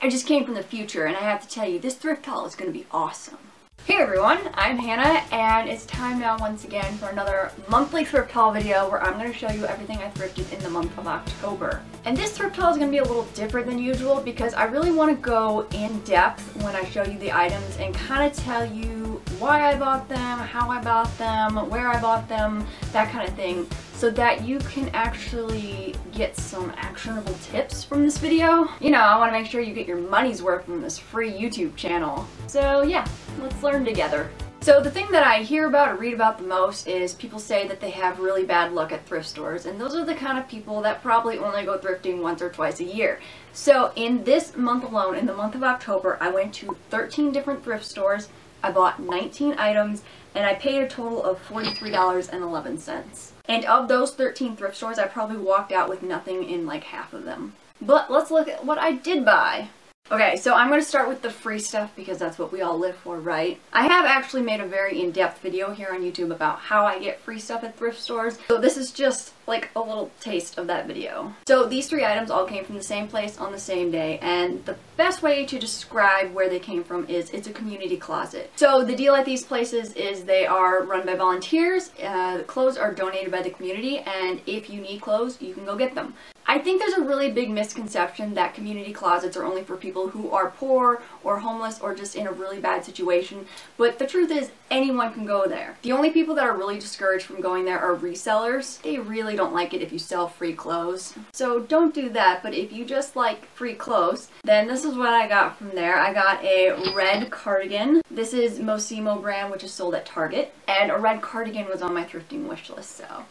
I just came from the future and I have to tell you, this thrift haul is going to be awesome. Hey everyone, I'm Hannah and it's time now once again for another monthly thrift haul video where I'm going to show you everything I thrifted in the month of October. And this thrift haul is going to be a little different than usual because I really want to go in depth when I show you the items and kind of tell you why I bought them, how I bought them, where I bought them, that kind of thing, so that you can actually get some actionable tips from this video. You know, I want to make sure you get your money's worth from this free YouTube channel. So yeah, let's learn together. So the thing that I hear about or read about the most is people say that they have really bad luck at thrift stores, and those are the kind of people that probably only go thrifting once or twice a year. So in this month alone, in the month of October, I went to 13 different thrift stores, I bought 19 items, and I paid a total of $43.11. And of those 13 thrift stores, I probably walked out with nothing in like half of them. But let's look at what I did buy. Okay, so I'm going to start with the free stuff because that's what we all live for, right? I have actually made a very in-depth video here on YouTube about how I get free stuff at thrift stores. So this is just like a little taste of that video. So these three items all came from the same place on the same day, and the best way to describe where they came from is it's a community closet. So the deal at these places is they are run by volunteers, the clothes are donated by the community, and if you need clothes, you can go get them. I think there's a really big misconception that community closets are only for people who are poor or homeless or just in a really bad situation, but the truth is anyone can go there. The only people that are really discouraged from going there are resellers. They really don't like it if you sell free clothes. So don't do that, but if you just like free clothes, then this is what I got from there. I got a red cardigan. This is Mosimo brand, which is sold at Target, and a red cardigan was on my thrifting wish list, so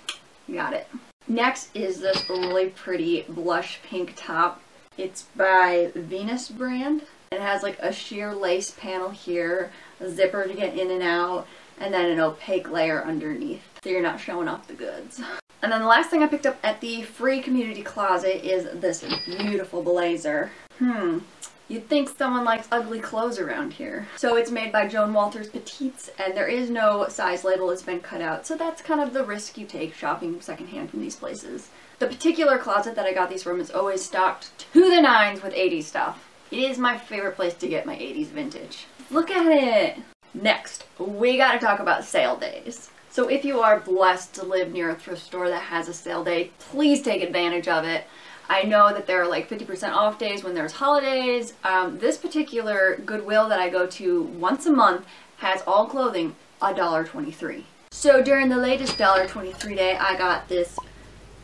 got it. Next is this really pretty blush pink top. It's by Venus brand. It has like a sheer lace panel here, a zipper to get in and out, and then an opaque layer underneath, so you're not showing off the goods. And then the last thing I picked up at the free community closet is this beautiful blazer. You'd think someone likes ugly clothes around here. So it's made by Joan Walters Petites, and there is no size label, it's been cut out. So that's kind of the risk you take shopping secondhand from these places. The particular closet that I got these from is always stocked to the nines with 80s stuff. It is my favorite place to get my 80s vintage. Look at it! Next, we gotta talk about sale days. So if you are blessed to live near a thrift store that has a sale day, please take advantage of it. I know that there are like 50% off days when there's holidays. This particular Goodwill that I go to once a month has all clothing $1.23. So during the latest $1.23 day, I got this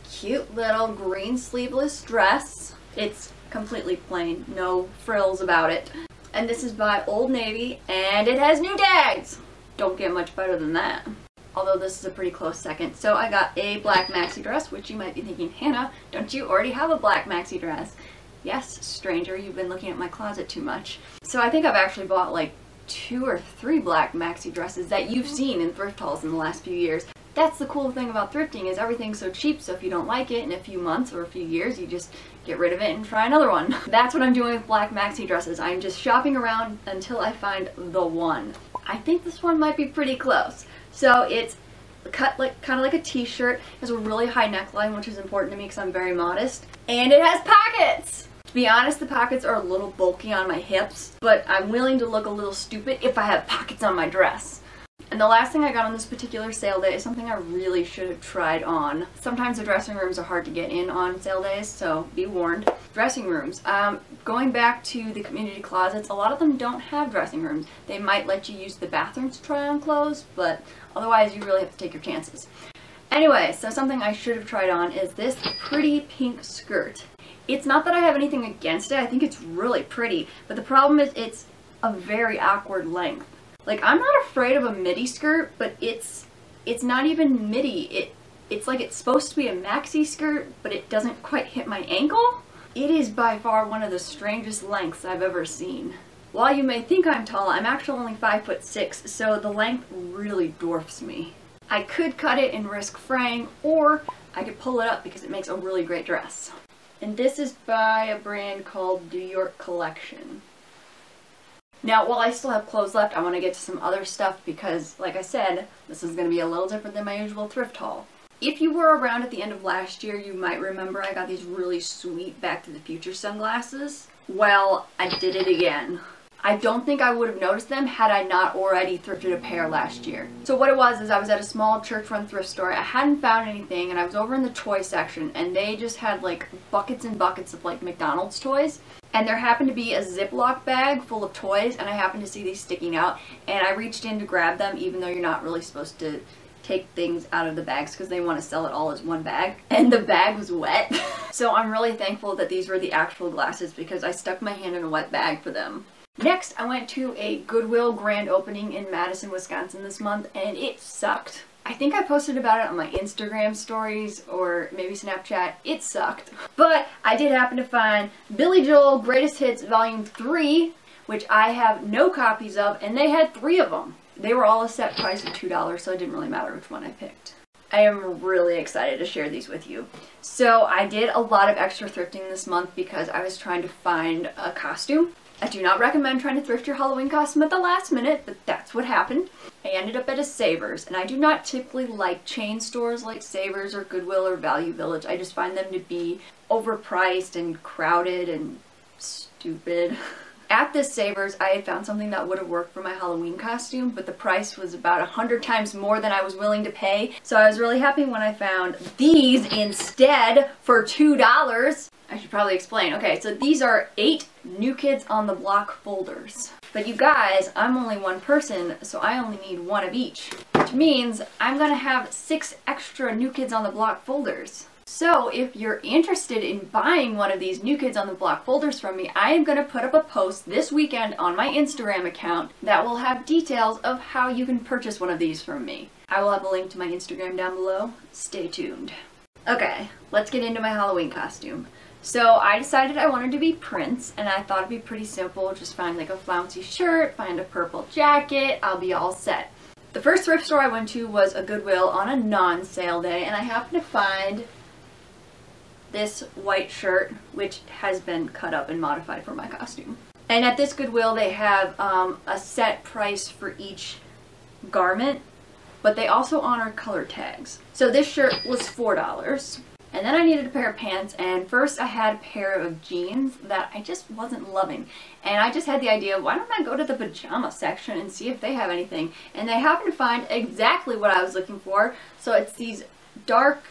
cute little green sleeveless dress. It's completely plain, no frills about it. And this is by Old Navy, and it has new tags! Don't get much better than that. Although this is a pretty close second. So I got a black maxi dress, which you might be thinking, Hannah, don't you already have a black maxi dress? Yes, stranger, you've been looking at my closet too much. So I think I've actually bought like 2 or 3 black maxi dresses that you've seen in thrift hauls in the last few years. That's the cool thing about thrifting, is everything's so cheap, so if you don't like it in a few months or a few years, you just get rid of it and try another one. That's what I'm doing with black maxi dresses. I'm just shopping around until I find the one. I think this one might be pretty close. So it's cut like kind of like a t-shirt. It has a really high neckline, which is important to me because I'm very modest. And it has pockets! To be honest, the pockets are a little bulky on my hips, but I'm willing to look a little stupid if I have pockets on my dress. And the last thing I got on this particular sale day is something I really should have tried on. Sometimes the dressing rooms are hard to get in on sale days, so be warned. Dressing rooms. Going back to the community closets, a lot of them don't have dressing rooms. They might let you use the bathrooms to try on clothes, but otherwise you really have to take your chances. Anyway, so something I should have tried on is this pretty pink skirt. It's not that I have anything against it, I think it's really pretty, but the problem is it's a very awkward length. Like, I'm not afraid of a midi skirt, but it's not even midi. It's like it's supposed to be a maxi skirt, but it doesn't quite hit my ankle. It is by far one of the strangest lengths I've ever seen. While you may think I'm tall, I'm actually only 5'6", so the length really dwarfs me. I could cut it and risk fraying, or I could pull it up because it makes a really great dress. And this is by a brand called New York Collection. Now, while I still have clothes left, I want to get to some other stuff because, like I said, this is going to be a little different than my usual thrift haul. If you were around at the end of last year, you might remember I got these really sweet Back to the Future sunglasses. Well, I did it again. I don't think I would have noticed them had I not already thrifted a pair last year. So what it was is I was at a small church-run thrift store. I hadn't found anything, and I was over in the toy section, and they just had like buckets and buckets of like McDonald's toys. And there happened to be a Ziploc bag full of toys, and I happened to see these sticking out, and I reached in to grab them, even though you're not really supposed to take things out of the bags because they want to sell it all as one bag, and the bag was wet. So I'm really thankful that these were the actual glasses because I stuck my hand in a wet bag for them. Next, I went to a Goodwill grand opening in Madison, Wisconsin this month, and it sucked. I think I posted about it on my Instagram stories or maybe Snapchat. It sucked. But I did happen to find Billy Joel Greatest Hits Volume 3, which I have no copies of, and they had 3 of them. They were all a set price of $2, so it didn't really matter which one I picked. I am really excited to share these with you. So I did a lot of extra thrifting this month because I was trying to find a costume. I do not recommend trying to thrift your Halloween costume at the last minute, but that's what happened. I ended up at a Savers, and I do not typically like chain stores like Savers or Goodwill or Value Village. I just find them to be overpriced and crowded and stupid. At this Savers, I had found something that would have worked for my Halloween costume, but the price was about 100 times more than I was willing to pay. So I was really happy when I found these instead for $2. I should probably explain. Okay, so these are 8 New Kids on the Block folders. But you guys, I'm only one person, so I only need 1 of each. Which means I'm gonna have 6 extra New Kids on the Block folders. So if you're interested in buying one of these New Kids on the Block folders from me, I am going to put up a post this weekend on my Instagram account that will have details of how you can purchase one of these from me. I will have a link to my Instagram down below. Stay tuned. Okay, let's get into my Halloween costume. So I decided I wanted to be Prince, and I thought it'd be pretty simple. Just find like a flouncy shirt, find a purple jacket, I'll be all set. The first thrift store I went to was a Goodwill on a non-sale day, and I happened to find this white shirt, which has been cut up and modified for my costume. And at this Goodwill, they have a set price for each garment, but they also honor color tags. So this shirt was $4. And then I needed a pair of pants, and first I had a pair of jeans that I just wasn't loving. And I just had the idea, why don't I go to the pajama section and see if they have anything? And they happened to find exactly what I was looking for. So it's these dark,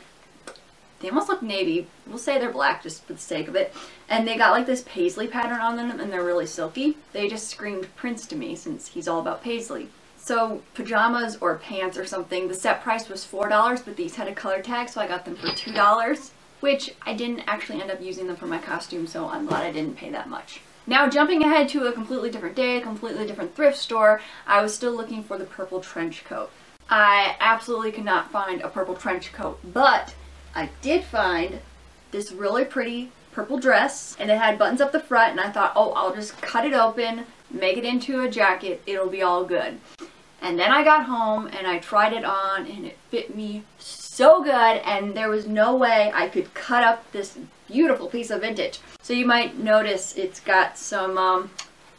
they almost look navy. We'll say they're black just for the sake of it. And they got like this paisley pattern on them, and they're really silky. They just screamed Prince to me since he's all about paisley. So pajamas or pants or something, the set price was $4, but these had a color tag, so I got them for $2, which I didn't actually end up using them for my costume, so I'm glad I didn't pay that much. Now jumping ahead to a completely different day, a completely different thrift store, I was still looking for the purple trench coat. I absolutely could not find a purple trench coat, but I did find this really pretty purple dress, and it had buttons up the front, and I thought, oh, I'll just cut it open, make it into a jacket, it'll be all good. And then I got home and I tried it on, and it fit me so good, and there was no way I could cut up this beautiful piece of vintage. So you might notice it's got some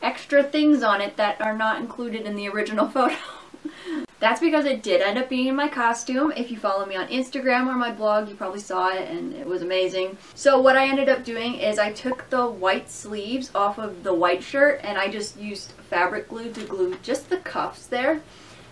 extra things on it that are not included in the original photo. That's because it did end up being in my costume. If you follow me on Instagram or my blog, you probably saw it, and it was amazing. So what I ended up doing is I took the white sleeves off of the white shirt, and I just used fabric glue to glue just the cuffs there.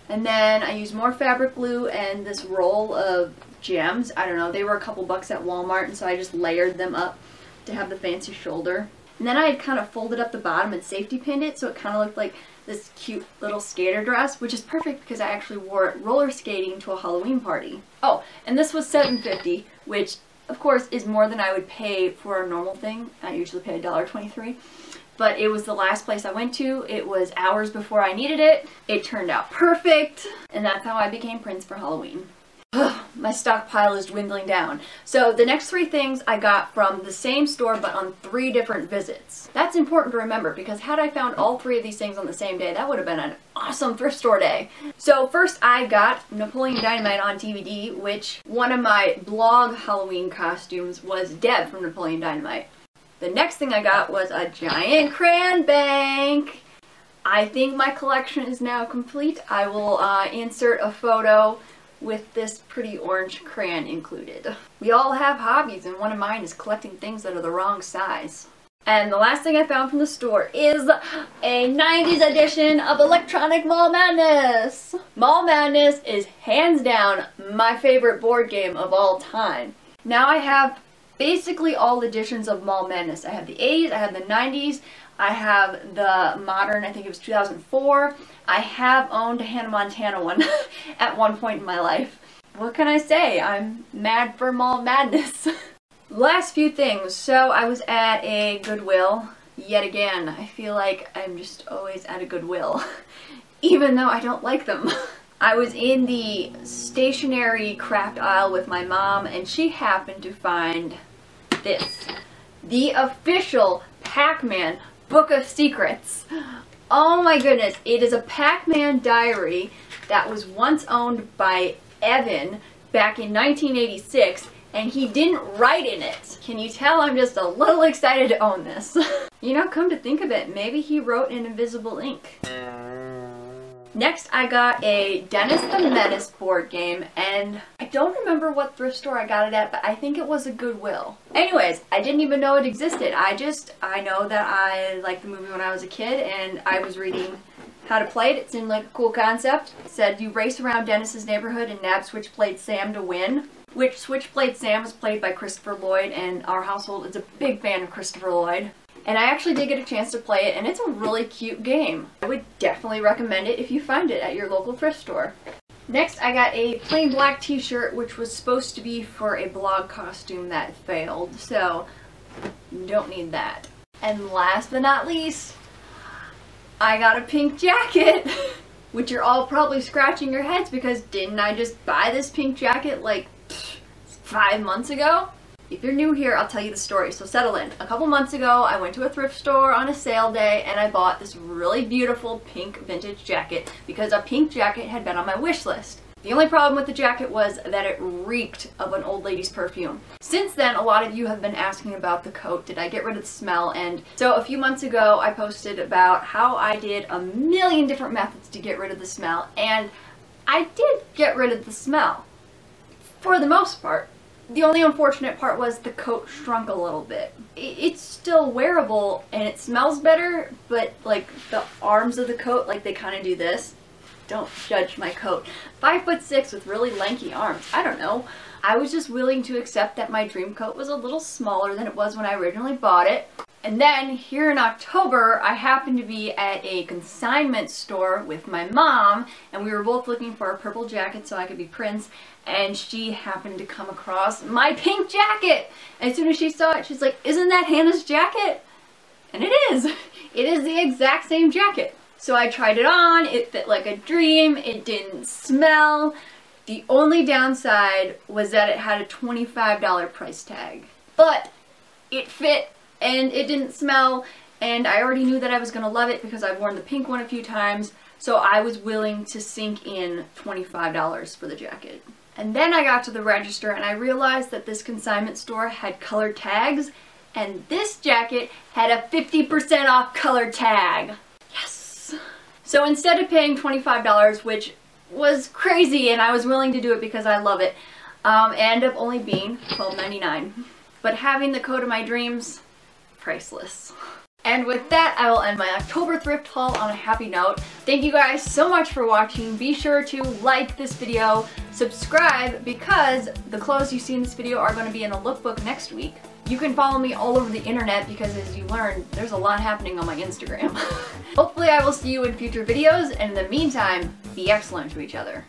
And then I used more fabric glue and this roll of gems. I don't know, they were a couple bucks at Walmart, and so I just layered them up to have the fancy shoulder. And then I had kind of folded up the bottom and safety pinned it, so it kind of looked like this cute little skater dress, which is perfect because I actually wore it roller skating to a Halloween party. Oh, and this was $7.50, which of course is more than I would pay for a normal thing. I usually pay $1.23. But it was the last place I went to. It was hours before I needed it. It turned out perfect, and that's how I became Prince for Halloween. My stockpile is dwindling down. So the next 3 things I got from the same store but on 3 different visits. That's important to remember because had I found all 3 of these things on the same day, that would have been an awesome thrift store day. So first I got Napoleon Dynamite on DVD, which one of my blog Halloween costumes was Deb from Napoleon Dynamite. The next thing I got was a giant crayon bank. I think my collection is now complete. I will insert a photo with this pretty orange crayon included. We all have hobbies, and one of mine is collecting things that are the wrong size. And the last thing I found from the store is a 90s edition of Electronic Mall Madness! Mall Madness is hands down my favorite board game of all time. Now I have basically all editions of Mall Madness. I have the 80s, I have the 90s, I have the modern, I think it was 2004. I have owned a Hannah Montana one at one point in my life. What can I say? I'm mad for Mall Madness. Last few things. So I was at a Goodwill yet again. I feel like I'm just always at a Goodwill, even though I don't like them. I was in the stationery craft aisle with my mom, and she happened to find this. The official Pac-Man Book of Secrets. Oh my goodness, it is a Pac-Man diary that was once owned by Evan back in 1986, and he didn't write in it. Can you tell I'm just a little excited to own this? You know, come to think of it, maybe he wrote in invisible ink. Next, I got a Dennis the Menace board game, and I don't remember what thrift store I got it at, but I think it was a Goodwill. Anyways, I didn't even know it existed. I know that I liked the movie when I was a kid, and I was reading how to play it. It seemed like a cool concept. It said you race around Dennis's neighborhood and nab Switchblade Sam to win, which Switchblade Sam was played by Christopher Lloyd, and our household is a big fan of Christopher Lloyd. And I actually did get a chance to play it, and it's a really cute game. I would definitely recommend it if you find it at your local thrift store. Next, I got a plain black t-shirt, which was supposed to be for a blog costume that failed, so don't need that. And last but not least, I got a pink jacket, which you're all probably scratching your heads because didn't I just buy this pink jacket like 5 months ago? If you're new here, I'll tell you the story, so settle in. A couple months ago, I went to a thrift store on a sale day and I bought this really beautiful pink vintage jacket because a pink jacket had been on my wish list. The only problem with the jacket was that it reeked of an old lady's perfume. Since then, a lot of you have been asking about the coat. Did I get rid of the smell? And so a few months ago, I posted about how I did a million different methods to get rid of the smell, and I did get rid of the smell, for the most part. The only unfortunate part was the coat shrunk a little bit. It's still wearable and it smells better, but like the arms of the coat, like they kind of do this. Don't judge my coat. 5'6" with really lanky arms. I don't know. I was just willing to accept that my dream coat was a little smaller than it was when I originally bought it. And then here in October, I happened to be at a consignment store with my mom, and we were both looking for a purple jacket so I could be Prince, and she happened to come across my pink jacket. And as soon as she saw it, she's like, "Isn't that Hannah's jacket?" And it is. It is the exact same jacket. So I tried it on, it fit like a dream, it didn't smell. The only downside was that it had a $25 price tag. But it fit and it didn't smell, and I already knew that I was going to love it because I've worn the pink one a few times, so I was willing to sink in $25 for the jacket. And then I got to the register and I realized that this consignment store had color tags, and this jacket had a 50% off color tag. Yes! So instead of paying $25, which was crazy and I was willing to do it because I love it, it ended up only being $12.99. But having the coat of my dreams, priceless. And with that, I will end my October thrift haul on a happy note. Thank you guys so much for watching. Be sure to like this video, subscribe, because the clothes you see in this video are going to be in a lookbook next week. You can follow me all over the internet because, as you learned, there's a lot happening on my Instagram. Hopefully I will see you in future videos, and in the meantime, be excellent to each other.